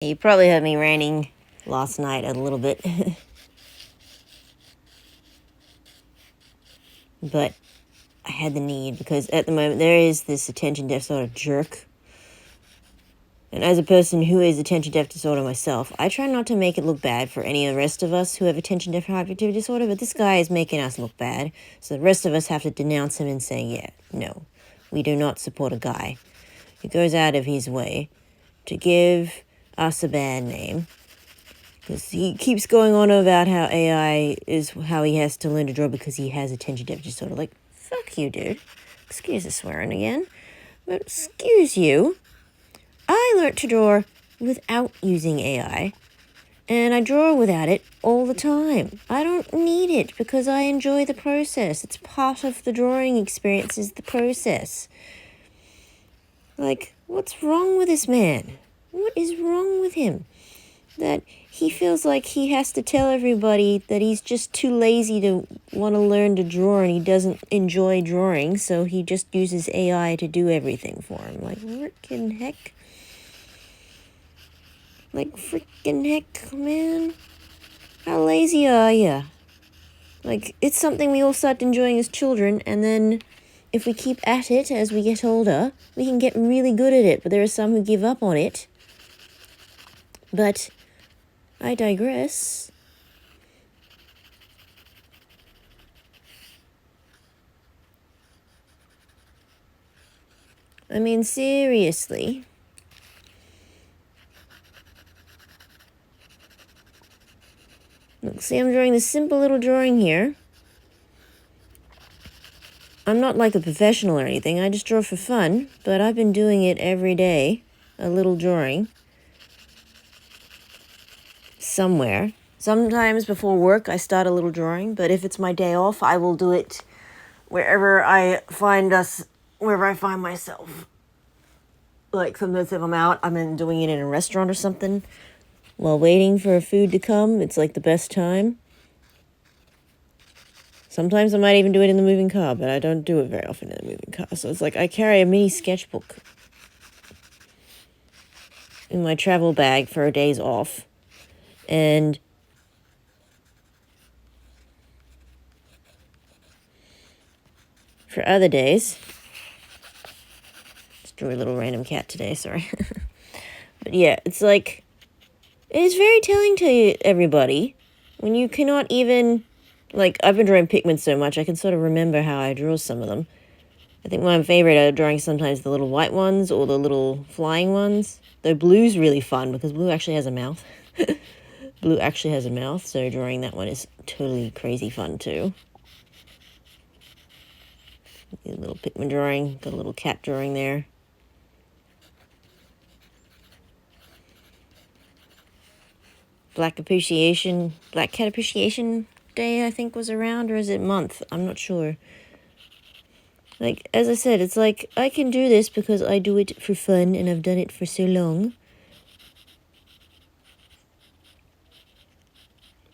You probably heard me ranting last night a little bit. But I had the need because at the moment there is this attention deficit sort of jerk. And as a person who is attention deficit disorder myself, I try not to make it look bad for any of the rest of us who have attention deficit hyperactivity disorder, but this guy is making us look bad. So the rest of us have to denounce him and say, yeah, no, we do not support a guy who goes out of his way to give us a bad name. Because he keeps going on about how AI is how he has to learn to draw because he has attention deficit disorder. Like, fuck you, dude. Excuse the swearing again. But excuse you. I learnt to draw without using AI. And I draw without it all the time. I don't need it because I enjoy the process. It's part of the drawing experience is the process. Like, what's wrong with this man? What is wrong with him? That he feels like he has to tell everybody that he's just too lazy to want to learn to draw and he doesn't enjoy drawing, so he just uses AI to do everything for him. Like, frickin' heck. Like, frickin' heck, man. How lazy are ya? Like, it's something we all start enjoying as children, and then if we keep at it as we get older, we can get really good at it. But there are some who give up on it. But I digress. I mean, seriously. Look, see, I'm drawing this simple little drawing here. I'm not like a professional or anything. I just draw for fun, but I've been doing it every day. A little drawing. Somewhere. Sometimes before work I start a little drawing, but if it's my day off, I will do it wherever I find myself. Like sometimes if I'm out, I'm doing it in a restaurant or something. While waiting for food to come, it's like the best time. Sometimes I might even do it in the moving car, but I don't do it very often in the moving car. So it's like I carry a mini sketchbook in my travel bag for a day's off. And for other days, just drew a little random cat today, sorry. But yeah, it's like, it's very telling to everybody when you cannot even, like, I've been drawing pigments so much, I can sort of remember how I draw some of them. I think my favorite are drawing sometimes the little white ones or the little flying ones. Though blue's really fun because blue actually has a mouth. Blue actually has a mouth, so drawing that one is totally crazy fun too. A little pigment drawing, got a little cat drawing there. Black Cat Appreciation Day, I think, was around, or is it month? I'm not sure. Like, as I said, it's like, I can do this because I do it for fun, and I've done it for so long.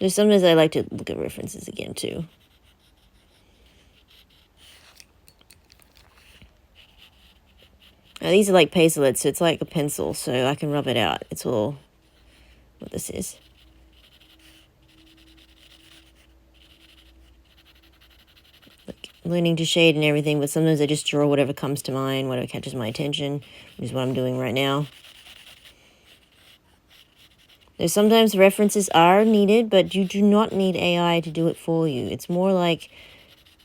There's sometimes I like to look at references again, too. Now, these are like pacelets, so it's like a pencil, so I can rub it out. It's all what this is. Like, learning to shade and everything, but sometimes I just draw whatever comes to mind, whatever catches my attention, which is what I'm doing right now. There's sometimes references are needed, but you do not need AI to do it for you. It's more like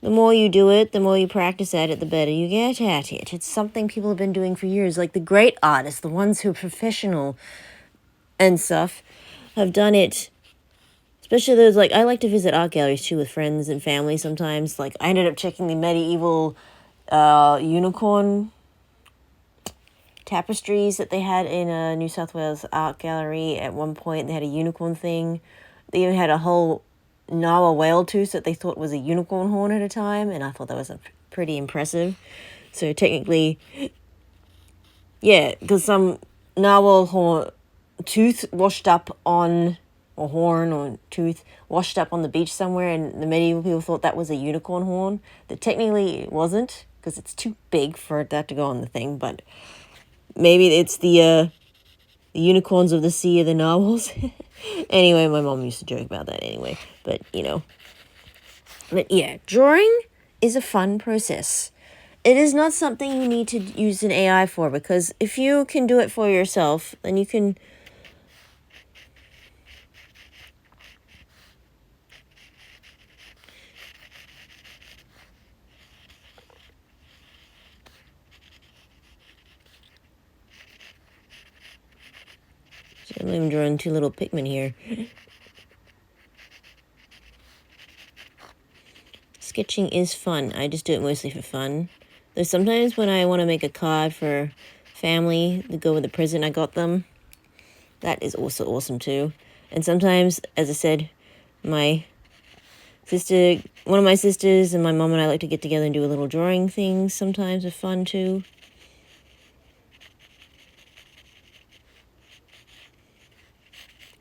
the more you do it, the more you practice at it, the better you get at it. It's something people have been doing for years. Like the great artists, the ones who are professional and stuff, have done it. Especially those, like, I like to visit art galleries too with friends and family sometimes. Like, I ended up checking the medieval unicorn tapestries that they had in a New South Wales art gallery at one point. They had a unicorn thing. They even had a whole narwhal whale tooth that they thought was a unicorn horn at a time, and I thought that was pretty impressive. So technically, yeah, because some narwhal horn tooth washed up on, or horn or tooth washed up on the beach somewhere, and the medieval people thought that was a unicorn horn. That technically it wasn't, because it's too big for that to go on the thing, but maybe it's the The unicorns of the sea are the narwhals. Anyway, my mom used to joke about that anyway. But, But yeah, drawing is a fun process. It is not something you need to use an AI for, because if you can do it for yourself, then you can... I'm even drawing two little Pikmin here. Sketching is fun. I just do it mostly for fun. There's sometimes when I want to make a card for family to go with the present I got them. That is also awesome too. And sometimes, as I said, one of my sisters and my mom and I like to get together and do a little drawing thing. Sometimes are fun too.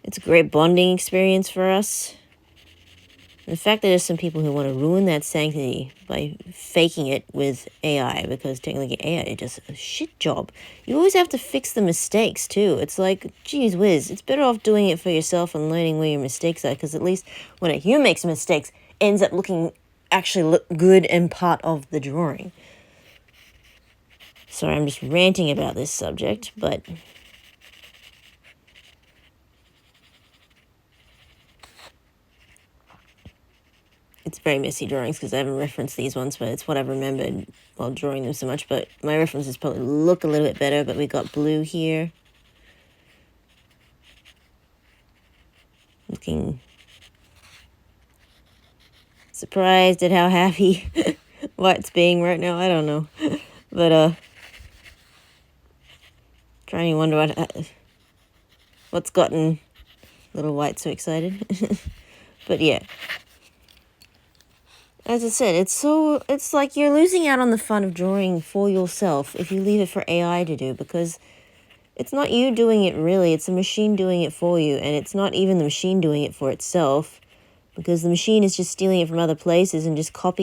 It's a great bonding experience for us. And the fact that there's some people who want to ruin that sanctity by faking it with AI, because technically AI does a shit job. You always have to fix the mistakes too. It's like, geez whiz, it's better off doing it for yourself and learning where your mistakes are, because at least when a human makes mistakes, it ends up actually look good and part of the drawing. Sorry, I'm just ranting about this subject, but... It's very messy drawings because I haven't referenced these ones, but it's what I've remembered while drawing them so much. But my references probably look a little bit better, but we got blue here. Looking surprised at how happy White's being right now. I don't know. But, trying to wonder what's gotten little White so excited. But yeah. As I said, it's like you're losing out on the fun of drawing for yourself if you leave it for AI to do, because it's not you doing it really, it's the machine doing it for you, and it's not even the machine doing it for itself, because the machine is just stealing it from other places and just cuts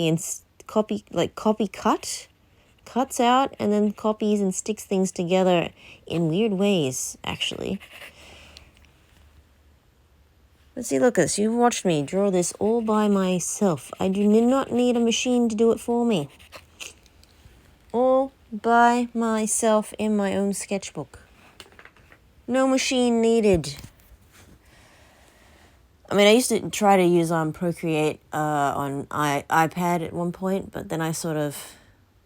out and then copies and sticks things together in weird ways, actually. Let's see, look at this. You've watched me draw this all by myself. I do not need a machine to do it for me. All by myself in my own sketchbook. No machine needed. I mean, I used to try to use Procreate on iPad at one point, but then I sort of...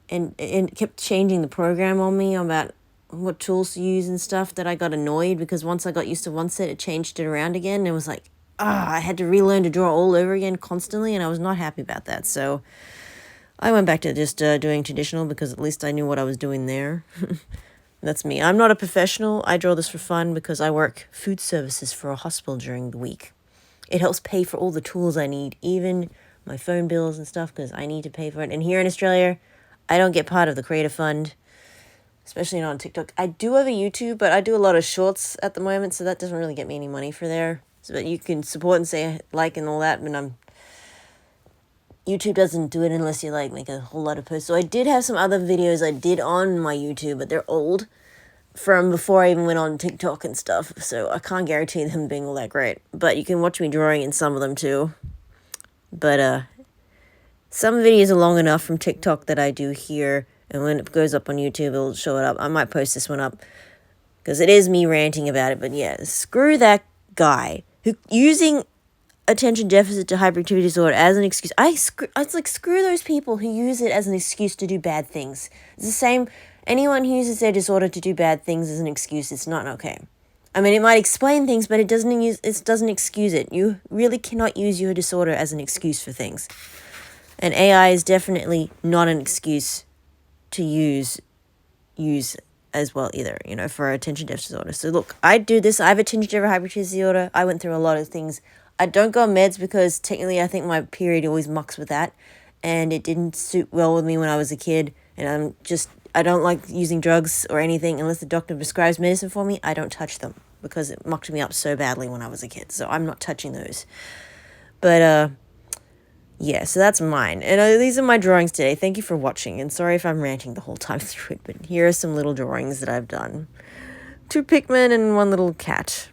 And it kept changing the program on me about what tools to use and stuff, that I got annoyed, because once I got used to one set, it changed it around again, and it was like, I had to relearn to draw all over again constantly, and I was not happy about that. So I went back to just doing traditional, because at least I knew what I was doing there. That's me. I'm not a professional. I draw this for fun because I work food services for a hospital during the week. It helps pay for all the tools I need, even my phone bills and stuff, because I need to pay for it. And here in Australia, I don't get part of the Creator Fund, especially not on TikTok. I do have a YouTube, but I do a lot of shorts at the moment, so that doesn't really get me any money for there. So that you can support and say like and all that, but YouTube doesn't do it unless you make a whole lot of posts. So I did have some other videos I did on my YouTube, but they're old, from before I even went on TikTok and stuff, so I can't guarantee them being all that great. But you can watch me drawing in some of them too. But some videos are long enough from TikTok that I do here, and when it goes up on YouTube, it'll show it up. I might post this one up, because it is me ranting about it. But yeah, screw that guy who using attention deficit to hyperactivity disorder as an excuse. It's like, screw those people who use it as an excuse to do bad things. It's the same. Anyone who uses their disorder to do bad things as an excuse, it's not okay. I mean, it might explain things, but it doesn't excuse it. You really cannot use your disorder as an excuse for things. And AI is definitely not an excuse to use as well either, for attention deficit disorder. So look, I do this. I have attention deficit hyperactivity disorder. I went through a lot of things. I don't go on meds because technically I think my period always mucks with that, and it didn't suit well with me when I was a kid. And I don't like using drugs or anything unless the doctor prescribes medicine for me. I don't touch them because it mucked me up so badly when I was a kid. So I'm not touching those. But yeah, so that's mine. And these are my drawings today. Thank you for watching. And sorry if I'm ranting the whole time through it, but here are some little drawings that I've done. 2 Pikmin and 1 little cat.